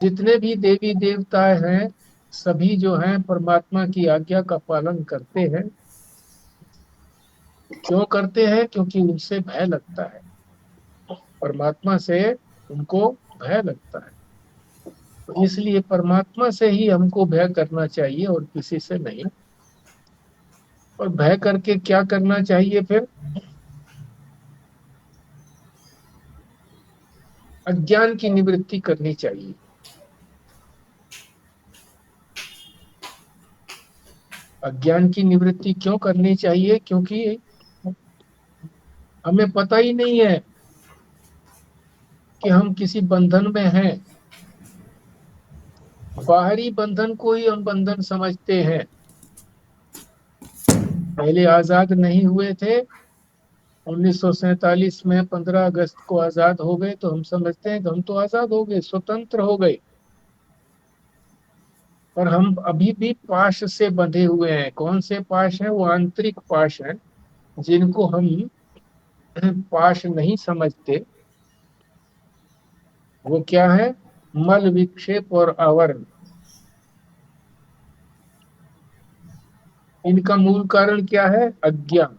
जितने भी देवी देवता हैं सभी जो हैं परमात्मा की आज्ञा का पालन करते हैं। क्यों करते हैं? क्योंकि उनसे भय लगता है, परमात्मा से उनको भय लगता है। तो इसलिए परमात्मा से ही हमको भय करना चाहिए और किसी से नहीं। और भय करके क्या करना चाहिए फिर? अज्ञान की निवृत्ति करनी चाहिए। अज्ञान की निवृत्ति क्यों करनी चाहिए? क्योंकि हमें पता ही नहीं है कि हम किसी बंधन में हैं। बाहरी बंधन को ही हम बंधन समझते हैं। पहले आजाद नहीं हुए थे, 1947 में 15 अगस्त को आजाद हो गए तो हम समझते हैं कि हम तो आजाद हो गए, स्वतंत्र हो गए। पर हम अभी भी पाश से बंधे हुए हैं। कौन से पाश हैं? वो आंतरिक पाश हैं जिनको हम पाश नहीं समझते। वो क्या है? मल, विक्षेप और आवरण। इनका मूल कारण क्या है? अज्ञान।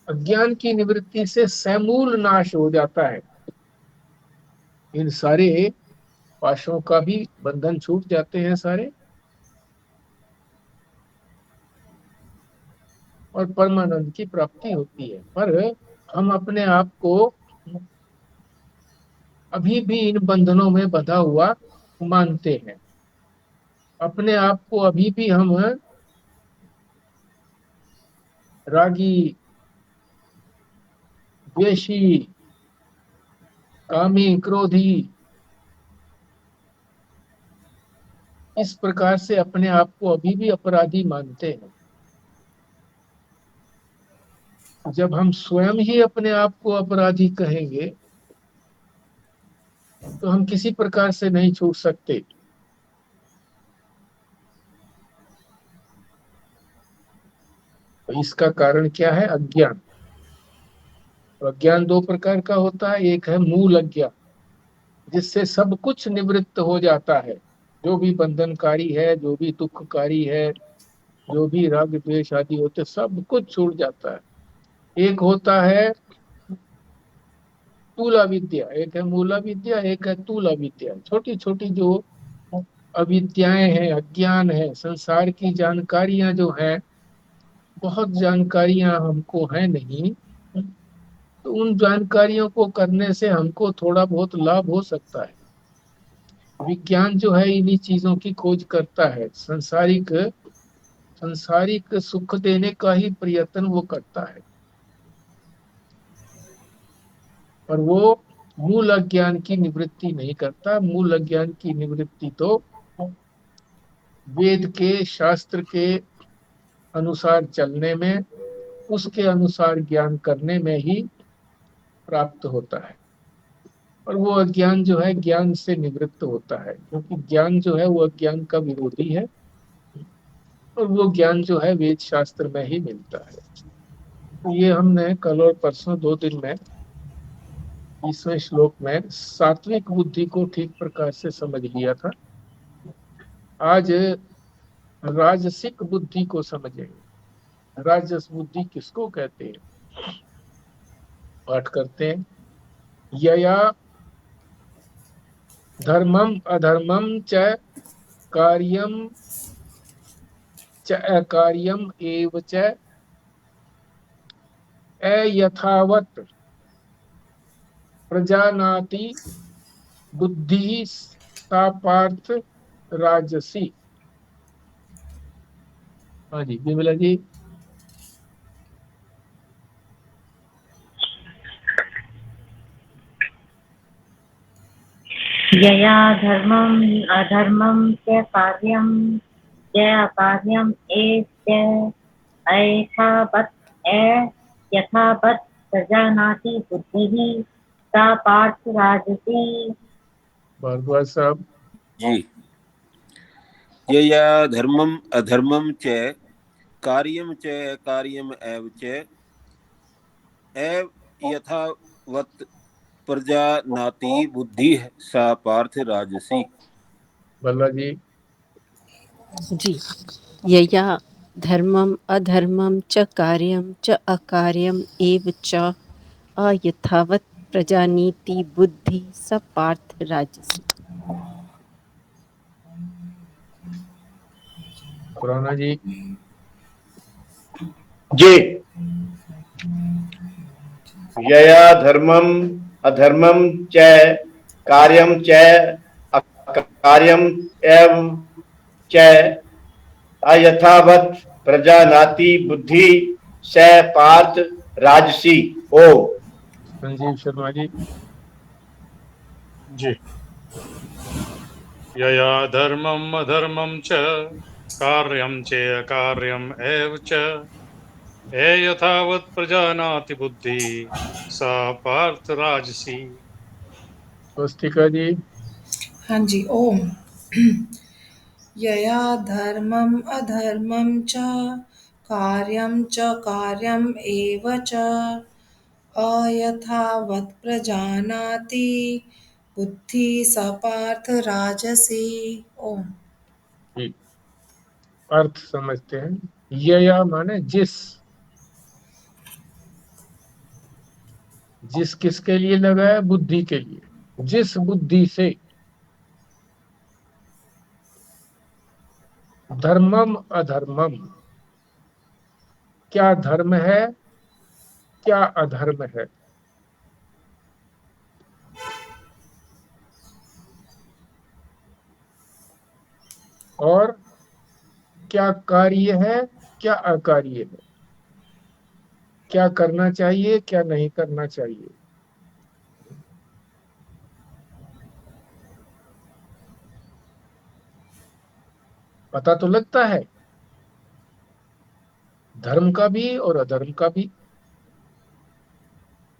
अज्ञान की निवृत्ति से समूल नाश हो जाता है। इन सारे पाशों का भी बंधन छूट जाते हैं सारे, और परमानंद की प्राप्ति होती है। पर हम अपने आप को अभी भी इन बंधनों में बंधा हुआ मानते हैं। अपने आप को अभी भी हम रागी, द्वेषी, कामी, क्रोधी, इस प्रकार से अपने आप को अभी भी अपराधी मानते हैं। जब हम स्वयं ही अपने आप को अपराधी कहेंगे तो हम किसी प्रकार से नहीं छूट सकते। तो इसका कारण क्या है? अज्ञान। तो अज्ञान दो प्रकार का होता है। एक है मूल अज्ञान, जिससे सब कुछ निवृत्त हो जाता है। जो भी बंधनकारी है, जो भी दुखकारी है, जो भी राग द्वेष आदि होते, सब कुछ छूट जाता है। एक होता है तूला विद्या, एक है मूला विद्या, एक है तूला विद्या। छोटी छोटी जो अविद्याएं हैं, अज्ञान है, संसार की जानकारियां जो हैं, बहुत जानकारियां हमको है नहीं। तो उन जानकारियों को करने से हमको थोड़ा बहुत लाभ हो सकता है। विज्ञान जो है इन्हीं चीजों की खोज करता है। संसारिक संसारिक सुख देने का ही प्रयत्न वो करता है। और वो मूल अज्ञान की निवृत्ति नहीं करता। मूल अज्ञान की निवृत्ति तो वेद के, शास्त्र के अनुसार चलने में, उसके अनुसार ज्ञान करने में ही प्राप्त होता है। और वो अज्ञान जो है ज्ञान से निवृत्त होता है, क्योंकि ज्ञान जो है वो अज्ञान का विरोधी है। और वो ज्ञान जो है वेद शास्त्र में ही मिलता है। तो ये हमने कल और परसों 2 दिन में 20वें श्लोक में सात्विक बुद्धि को ठीक प्रकार से समझ लिया था। आज राजसिक बुद्धि को समझेंगे। राजस बुद्धि किसको कहते हैं? पाठ करते हैं। यया धर्मम अधर्मम च कार्यम च अकार्यम एव च अयथावत् प्रजानाति बुद्धि सा पार्थ राजसी। हाँ जी विमला जी। यया धर्मम् अधर्मं च कार्यं च अकार्यम् एच यथावत् प्रजानाति बुद्धिः सा पार्थ राजसी। भारद्वाज साहब जी। यया धर्मम अधर्मम च कार्यम च कार्यम एव च एव यथावत् प्रजानाति बुद्धि सा पार्थ राजसी। बल्ला जी। जी। यया धर्मम अधर्मम च कार्यम च अकार्यम एव च अयथावत् प्रजानीति बुद्धि स पार्थ राजसी। खुराना जी। जी। यया धर्मम अधर्मम च कार्यम च अकार्यम एव च अयथावत् प्रजानाति बुद्धि स पार्थ राजसी। ओम। संजीव शर्मा जी। जी। यया धर्मम् अधर्मं च कार्यं च अकार्यम् एव च यथावत् प्रजानाति बुद्धि सा पार्थ राजसी। स्वस्तिका जी। हाँ जी। ओम। यया धर्मम् अधर्मं च कार्यम् एव च अयथावत् प्रजानाति बुद्धि स पार्थ राजसी। ओम। जी। अर्थ समझते हैं। यया माने जिस, जिस किसके लिए लगा है? बुद्धि के लिए। जिस बुद्धि से धर्मम अधर्मम, क्या धर्म है क्या अधर्म है, और क्या कार्य है क्या अकार्य है, क्या करना चाहिए क्या नहीं करना चाहिए। पता तो लगता है धर्म का भी और अधर्म का भी,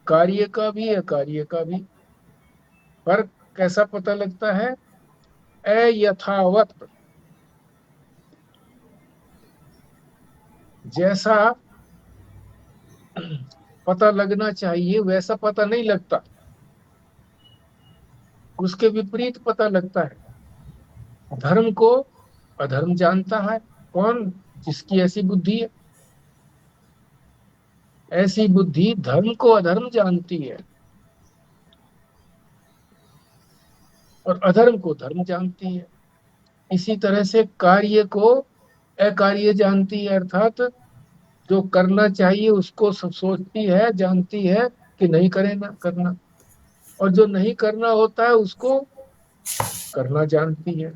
कार्य का भी अकार्य का भी। पर कैसा पता लगता है? अयथावत, जैसा पता लगना चाहिए वैसा पता नहीं लगता, उसके विपरीत पता लगता है। धर्म को अधर्म जानता है कौन? जिसकी ऐसी बुद्धि है। ऐसी बुद्धि धर्म को अधर्म जानती है और अधर्म को धर्म जानती है। इसी तरह से कार्य को अकार्य जानती है, अर्थात जो करना चाहिए उसको सब सोचती है, जानती है कि नहीं करे ना करना, और जो नहीं करना होता है उसको करना जानती है।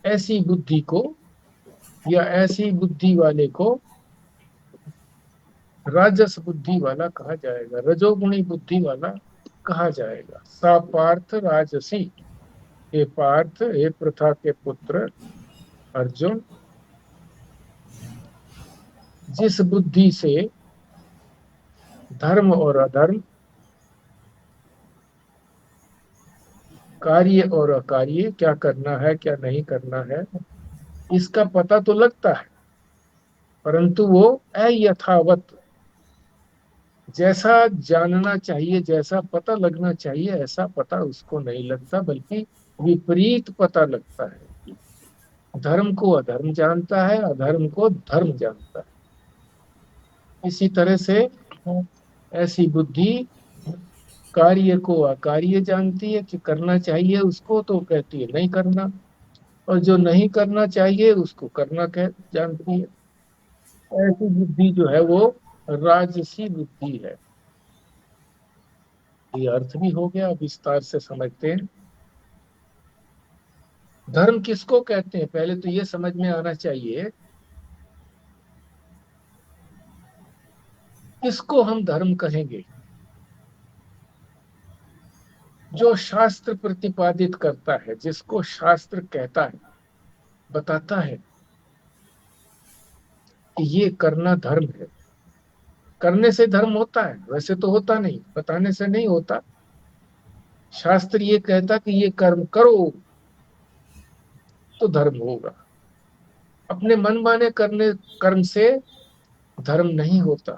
ऐसी बुद्धि को या ऐसी बुद्धि वाले को राजस बुद्धि वाला कहा जाएगा, रजोगुणी बुद्धि वाला कहा जाएगा। सा पार्थ राजसी। हे पार्थ, हे पृथा के पुत्र अर्जुन, जिस बुद्धि से धर्म और अधर्म, कार्य और अकार्य, क्या करना है क्या नहीं करना है, इसका पता तो लगता है, परंतु वो अयथावत, जैसा जानना चाहिए जैसा पता लगना चाहिए ऐसा पता उसको नहीं लगता, बल्कि विपरीत पता लगता है। धर्म को अधर्म जानता है, अधर्म को धर्म जानता है। इसी तरह से ऐसी बुद्धि कार्य को अकार्य जानती है कि करना चाहिए उसको तो कहती है नहीं करना, और जो नहीं करना चाहिए उसको करना कह जानती है। ऐसी बुद्धि जो है वो राजसी बुद्धि है। ये अर्थ भी हो गया, विस्तार से समझते हैं। धर्म किसको कहते हैं? पहले तो ये समझ में आना चाहिए किसको हम धर्म कहेंगे। जो शास्त्र प्रतिपादित करता है, जिसको शास्त्र कहता है, बताता है कि ये करना धर्म है। करने से धर्म होता है? वैसे तो होता नहीं, बताने से नहीं होता। शास्त्र ये कहता कि ये कर्म करो तो धर्म होगा। अपने मन माने करने कर्म से धर्म नहीं होता।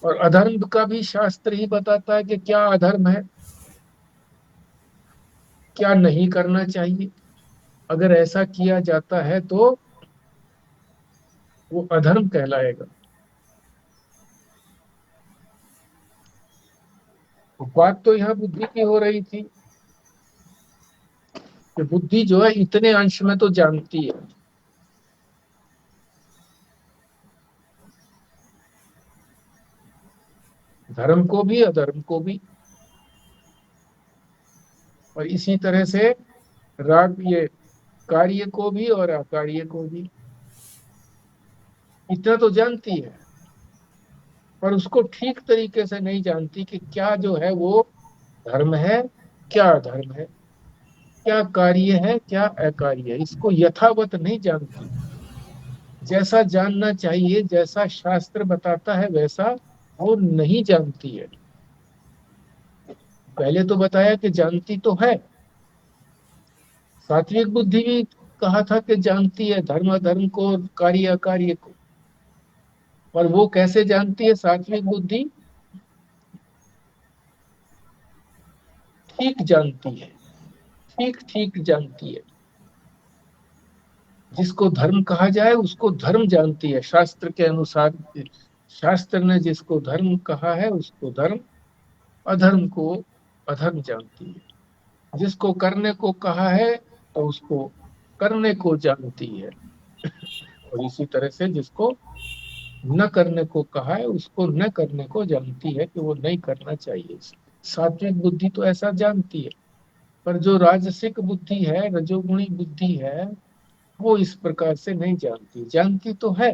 और अधर्म का भी शास्त्र ही बताता है कि क्या अधर्म है, क्या नहीं करना चाहिए। अगर ऐसा किया जाता है तो वो अधर्म कहलाएगा। तो बात तो यहाँ बुद्धि की हो रही थी कि बुद्धि जो है इतने अंश में तो जानती है, धर्म को भी अधर्म को भी, और इसी तरह से राग ये कार्य को भी और अकार्य को भी इतना तो जानती है, पर उसको ठीक तरीके से नहीं जानती कि क्या जो है वो धर्म है, क्या अधर्म है, क्या कार्य है, क्या अकार्य है। इसको यथावत नहीं जानती। जैसा जानना चाहिए, जैसा शास्त्र बताता है वैसा वो नहीं जानती है। पहले तो बताया कि जानती तो है, सात्विक बुद्धि भी कहा था कि जानती है धर्म अधर्म को, कार्य अकार्य को। पर वो कैसे जानती है सात्विक बुद्धि? ठीक जानती है, ठीक ठीक जानती है। जिसको धर्म कहा जाए उसको धर्म जानती है शास्त्र के अनुसार। शास्त्र ने जिसको धर्म कहा है उसको धर्म, अधर्म को अधर्म जानती है। जिसको करने को कहा है तो उसको करने को जानती है, और इसी तरह से जिसको न करने को कहा है उसको न करने को जानती है कि वो नहीं करना चाहिए। सात्विक बुद्धि तो ऐसा जानती है, पर जो राजसिक बुद्धि है, रजोगुणी बुद्धि है, वो इस प्रकार से नहीं जानती। जानती तो है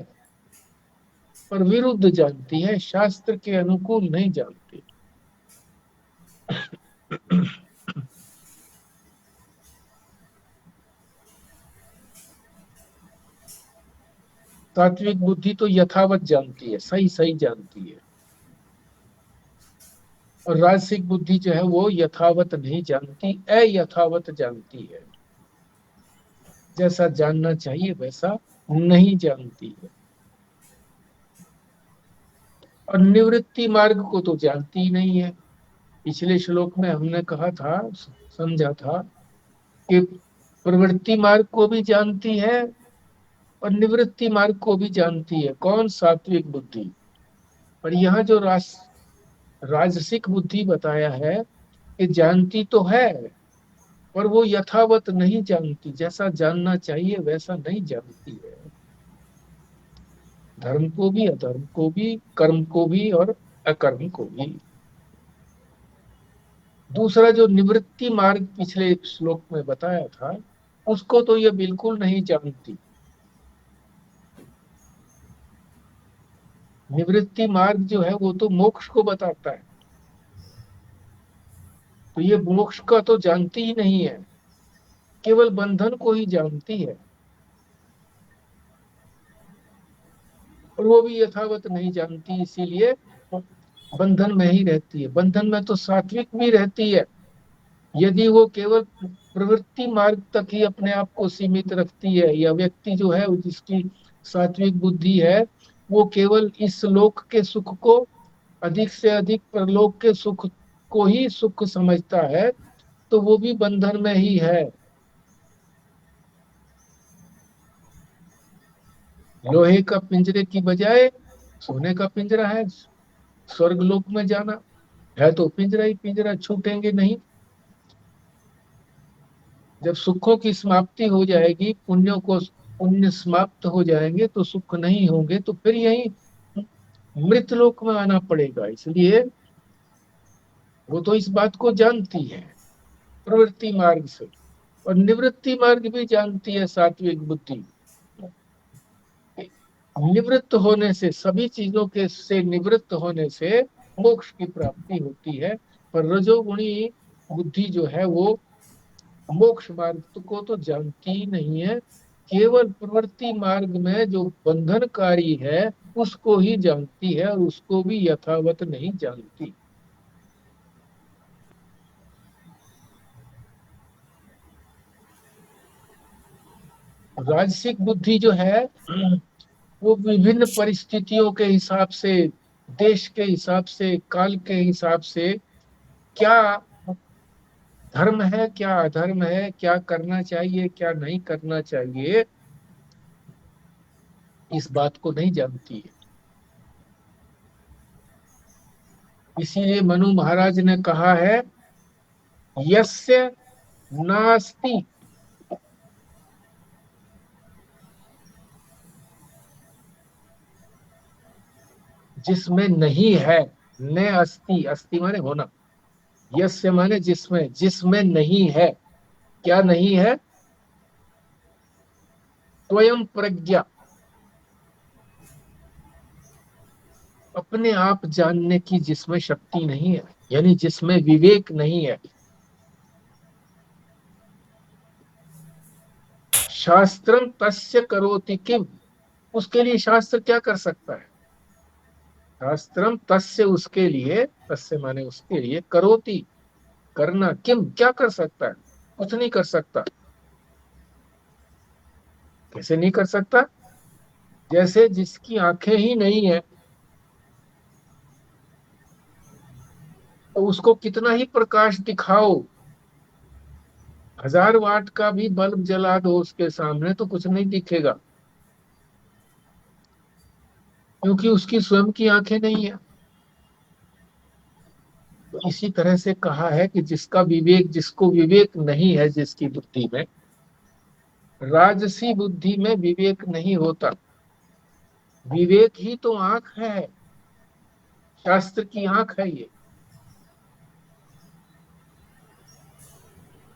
पर विरुद्ध जानती है, शास्त्र के अनुकूल नहीं जानती। सात्विक बुद्धि तो यथावत जानती है, सही सही जानती है, और राजसिक बुद्धि जो है वो यथावत नहीं जानती, अयथावत जानती है। जैसा जानना चाहिए वैसा नहीं जानती है। और निवृत्ति मार्ग को तो जानती ही नहीं है। पिछले श्लोक में हमने कहा था, समझा था कि प्रवृत्ति मार्ग को भी जानती है और निवृत्ति मार्ग को भी जानती है। कौन? सात्विक बुद्धि। पर यहाँ जो राजसिक बुद्धि बताया है कि जानती तो है पर वो यथावत नहीं जानती, जैसा जानना चाहिए वैसा नहीं जानती है। धर्म को भी अधर्म को भी, कर्म को भी और अकर्म को भी। दूसरा जो निवृत्ति मार्ग पिछले श्लोक में बताया था उसको तो ये बिल्कुल नहीं जानती। निवृत्ति मार्ग जो है वो तो मोक्ष को बताता है, तो ये मोक्ष का तो जानती ही नहीं है, केवल बंधन को ही जानती है, और वो भी यथावत नहीं जानती, इसीलिए बंधन में ही रहती है। बंधन में तो सात्विक भी रहती है। यदि वो केवल प्रवृत्ति मार्ग तक ही अपने आप को सीमित रखती है, या व्यक्ति जो है जिसकी सात्विक बुद्धि है वो केवल इस लोक के सुख को अधिक से अधिक परलोक के सुख को ही सुख समझता है, तो वो भी बंधन में ही है। लोहे का पिंजरे की बजाय सोने का पिंजरा है। स्वर्ग लोक में जाना है तो पिंजरा ही पिंजरा, छूटेंगे नहीं। जब सुखों की समाप्ति हो जाएगी, पुण्य समाप्त हो जाएंगे तो सुख नहीं होंगे, तो फिर यही मृत लोक में आना पड़ेगा। इसलिए वो तो इस बात को जानती है प्रवृत्ति मार्ग से, और निवृत्ति मार्ग भी जानती है सात्विक बुद्धि। निवृत्त होने से, सभी चीजों के से निवृत्त होने से मोक्ष की प्राप्ति होती है। पर रजोगुणी बुद्धि जो है वो मोक्ष मार्ग को तो जानती ही नहीं है, केवल प्रवृत्ति मार्ग में जो बंधनकारी है उसको ही जानती है, और उसको भी यथावत नहीं जानती। राजसिक बुद्धि जो है वो विभिन्न परिस्थितियों के हिसाब से देश के हिसाब से, काल के हिसाब से क्या धर्म है, क्या अधर्म है, क्या करना चाहिए, क्या नहीं करना चाहिए, इस बात को नहीं जानती है। इसीलिए मनु महाराज ने कहा है, यस्य नास्ति, जिसमें नहीं है, न अस्ति, अस्ति माने होना, यस्य माने जिसमें, जिसमें नहीं है, क्या नहीं है, स्वयं प्रज्ञा, अपने आप जानने की जिसमें शक्ति नहीं है, यानी जिसमें विवेक नहीं है। शास्त्रम तस्य करोति किम, उसके लिए शास्त्र क्या कर सकता है? शास्त्रम तस्य, उसके लिए, तस्य माने उसके लिए, करोति करना, किम क्या कर सकता है? कुछ नहीं कर सकता। कैसे नहीं कर सकता? जैसे जिसकी आंखें ही नहीं है तो उसको कितना ही प्रकाश दिखाओ, 1000 वाट का भी बल्ब जला दो उसके सामने तो कुछ नहीं दिखेगा, क्योंकि उसकी स्वयं की आंखें नहीं है। तो इसी तरह से कहा है कि जिसका विवेक, जिसको विवेक नहीं है, जिसकी बुद्धि में, राजसी बुद्धि में विवेक नहीं होता। विवेक ही तो आंख है, शास्त्र की आंख है ये,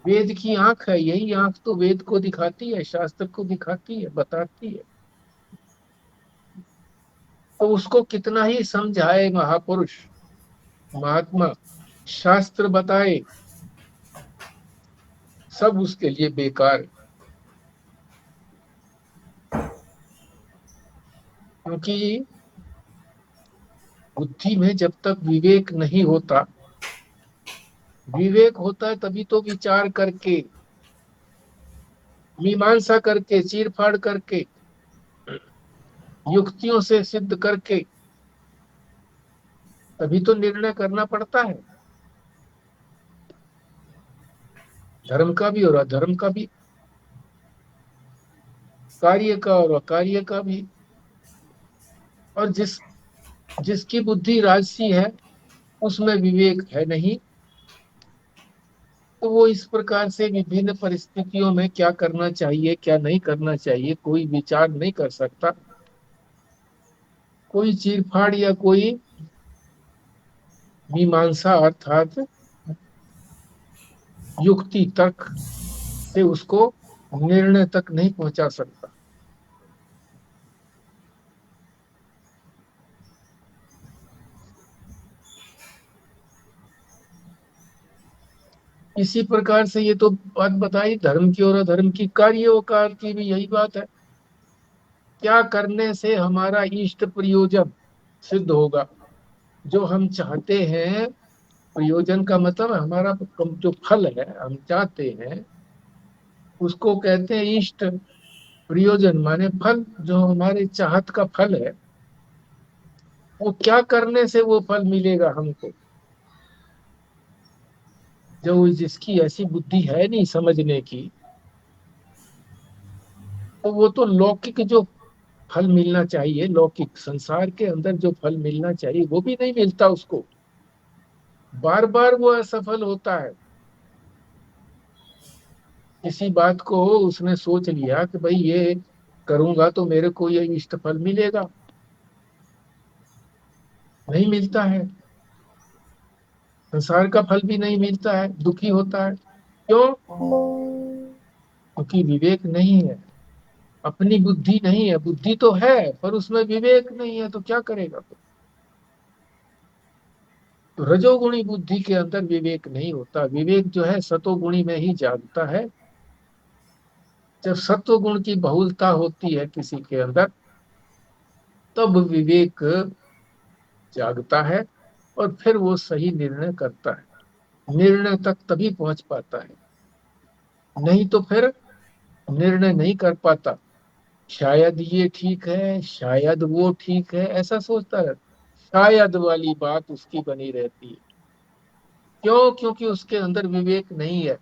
वेद की आंख है। यही आंख तो वेद को दिखाती है, शास्त्र को दिखाती है, बताती है। तो उसको कितना ही समझाए महापुरुष, महात्मा, शास्त्र बताए, सब उसके लिए बेकार, क्योंकि बुद्धि में जब तक विवेक नहीं होता, विवेक होता है तभी तो विचार करके, मीमांसा करके, चीरफाड़ करके, युक्तियों से सिद्ध करके, तभी तो निर्णय करना पड़ता है, धर्म का भी और अधर्म का भी, कार्य का और अकार्य का भी। और जिसकी बुद्धि राजसी है, उसमें विवेक है नहीं, तो वो इस प्रकार से विभिन्न परिस्थितियों में क्या करना चाहिए, क्या नहीं करना चाहिए, कोई विचार नहीं कर सकता। कोई चीरफाड़ या कोई मीमांसा अर्थात युक्ति तर्क से उसको निर्णय तक नहीं पहुंचा सकता। इसी प्रकार से ये तो बात बताई धर्म की और अधर्म की। कार्य वकार की भी यही बात है, क्या करने से हमारा इष्ट प्रयोजन सिद्ध होगा, जो हम चाहते हैं। प्रयोजन का मतलब हमारा जो फल है, हम चाहते हैं, उसको कहते हैं इष्ट। प्रयोजन माने फल, जो हमारे चाहत का फल है, वो क्या करने से वो फल मिलेगा हमको। जो जिसकी ऐसी बुद्धि है नहीं समझने की, तो वो तो लौकिक जो फल मिलना चाहिए, लौकिक संसार के अंदर जो फल मिलना चाहिए, वो भी नहीं मिलता उसको, बार बार वो असफल होता है। किसी बात को उसने सोच लिया कि भाई ये करूंगा तो मेरे को ये इष्ट फल मिलेगा, नहीं मिलता है, संसार का फल भी नहीं मिलता है, दुखी होता है। क्यों? क्योंकि विवेक नहीं है, अपनी बुद्धि नहीं है। बुद्धि तो है पर उसमें विवेक नहीं है, तो क्या करेगा? तो रजोगुणी बुद्धि के अंदर विवेक नहीं होता। विवेक जो है सतोगुणी में ही जागता है। जब सत्वगुण की बहुलता होती है किसी के अंदर, तब विवेक जागता है और फिर वो सही निर्णय करता है। निर्णय तक तभी पहुंच पाता है, नहीं तो फिर निर्णय नहीं कर पाता। शायद ये ठीक है, शायद वो ठीक है, ऐसा सोचता रहता। शायद वाली बात उसकी बनी रहती है। क्यों? क्योंकि उसके अंदर विवेक नहीं है।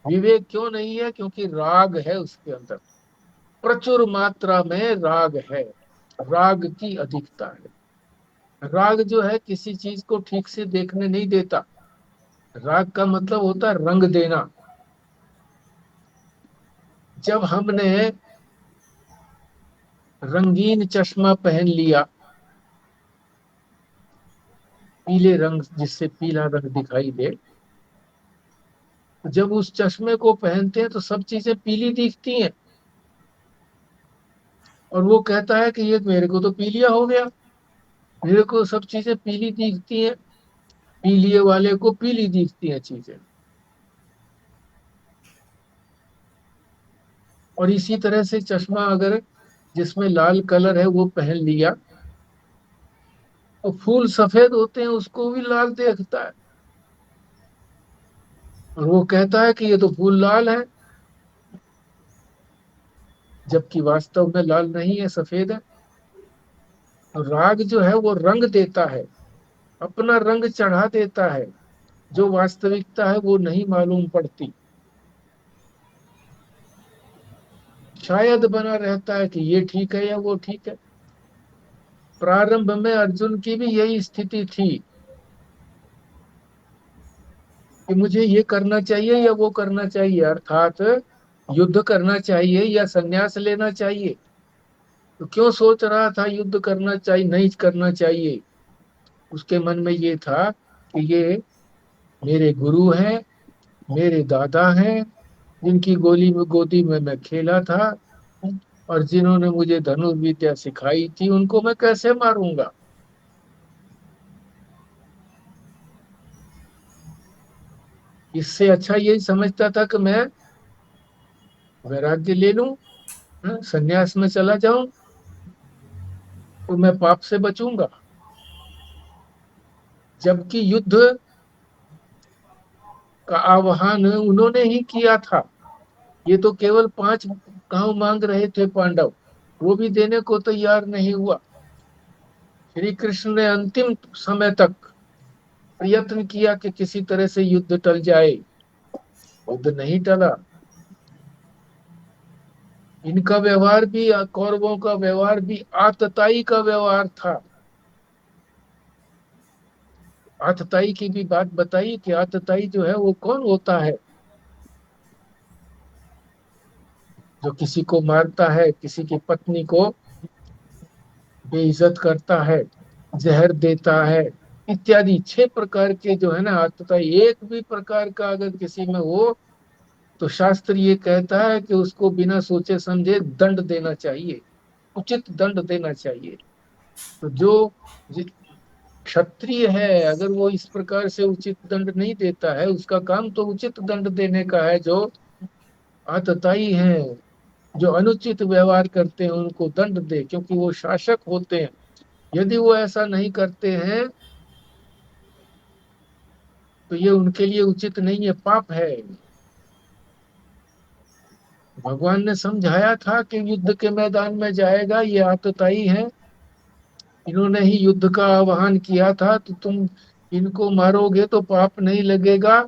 विवेक क्यों नहीं है? क्योंकि राग है उसके अंदर, प्रचुर मात्रा में राग है, राग की अधिकता है। राग जो है किसी चीज को ठीक से देखने नहीं देता। राग का मतलब होता है रंग देना। जब हमने रंगीन चश्मा पहन लिया, पीले रंग, जिससे पीला रंग दिखाई दे, जब उस चश्मे को पहनते हैं तो सब चीजें पीली दिखती हैं, और वो कहता है कि ये मेरे को तो पीलिया हो गया, मेरे को सब चीजें पीली दिखती हैं। पीलिए वाले को पीली दिखती हैं चीजें। और इसी तरह से चश्मा अगर जिसमें लाल कलर है वो पहन लिया, तो फूल सफेद होते हैं उसको भी लाल देखता है, और वो कहता है कि ये तो फूल लाल है, जबकि वास्तव में लाल नहीं है, सफेद है। तो राग जो है वो रंग देता है, अपना रंग चढ़ा देता है, जो वास्तविकता है वो नहीं मालूम पड़ती। शायद बना रहता है कि ये ठीक है या वो ठीक है। प्रारंभ में अर्जुन की भी यही स्थिति थी कि मुझे ये करना चाहिए या वो करना चाहिए, अर्थात युद्ध करना चाहिए या संन्यास लेना चाहिए। तो क्यों सोच रहा था युद्ध करना चाहिए नहीं करना चाहिए? उसके मन में ये था कि ये मेरे गुरु हैं, मेरे दादा हैं, जिनकी गोदी में मैं खेला था, और जिन्होंने मुझे धनुर्विद्या सिखाई थी, उनको मैं कैसे मारूंगा? इससे अच्छा यही समझता था कि मैं वैराग्य ले लूं, संन्यास में चला जाऊं, तो मैं पाप से बचूंगा। जबकि युद्ध का आह्वान उन्होंने ही किया था। ये तो केवल 5 गांव मांग रहे थे पांडव, वो भी देने को तैयार नहीं हुआ। श्री कृष्ण ने अंतिम समय तक प्रयत्न किया कि किसी तरह से युद्ध टल जाए, युद्ध नहीं टला। इनका व्यवहार भी, कौरवों का व्यवहार भी आतताई का व्यवहार था। आतताई की भी बात बताई कि आतताई जो है वो कौन होता है? जो किसी को मारता है, किसी की पत्नी को बेइज्जत करता है, जहर देता है, इत्यादि 6 प्रकार के जो है ना आतताई। एक भी प्रकार का अगर किसी में हो तो शास्त्र ये कहता है कि उसको बिना सोचे समझे दंड देना चाहिए, उचित दंड देना चाहिए। तो जो क्षत्रिय है, अगर वो इस प्रकार से उचित दंड नहीं देता है, उसका काम तो उचित दंड देने का है। जो आतताई हैं, जो अनुचित व्यवहार करते हैं, उनको दंड दे, क्योंकि वो शासक होते हैं। यदि वो ऐसा नहीं करते हैं तो ये उनके लिए उचित नहीं है, पाप है। भगवान ने समझाया था कि युद्ध के मैदान में जाएगा, ये आतताई है, इन्होंने ही युद्ध का आह्वान किया था, तो तुम इनको मारोगे तो पाप नहीं लगेगा।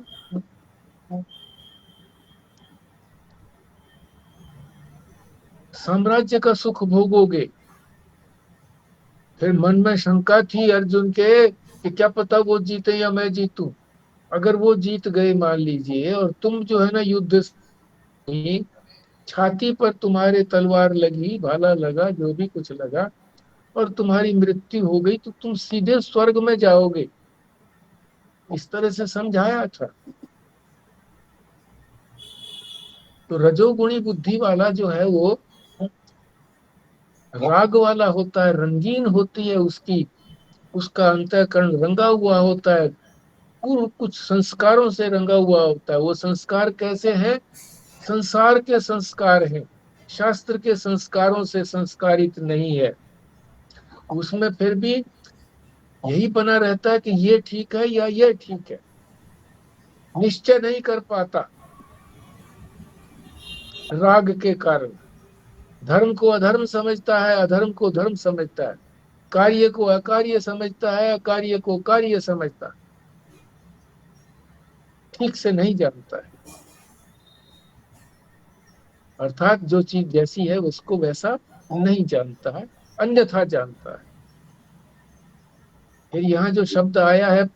साम्राज्य का सुख भोगोगे। फिर मन में शंका थी अर्जुन के कि क्या पता वो जीते या मैं जीतूं। अगर वो जीत गए मान लीजिए, और तुम जो है ना युद्ध, छाती पर तुम्हारे तलवार लगी, भाला लगा, जो भी कुछ लगा, और तुम्हारी मृत्यु हो गई, तो तुम सीधे स्वर्ग में जाओगे। इस तरह से समझाया था। तो रजोगुणी बुद्धि वाला जो है वो राग वाला होता है, रंगीन होती है उसकी, उसका अंतःकरण रंगा हुआ होता है, पूर्व कुछ संस्कारों से रंगा हुआ होता है। वो संस्कार कैसे हैं? संसार के संस्कार हैं, शास्त्र के संस्कारों से संस्कारित नहीं है। उसमें फिर भी यही बना रहता है कि ये ठीक है या ये ठीक है, निश्चय नहीं कर पाता राग के कारण। धर्म को अधर्म समझता है, अधर्म को धर्म समझता है। कार्य को अकार्य समझता है, अकार्य को कार्य समझता है, ठीक से नहीं जानता है। अर्थात जो चीज जैसी है उसको वैसा नहीं जानता है, अन्यथा जानता है। फिर यहाँ जो शब्द आया है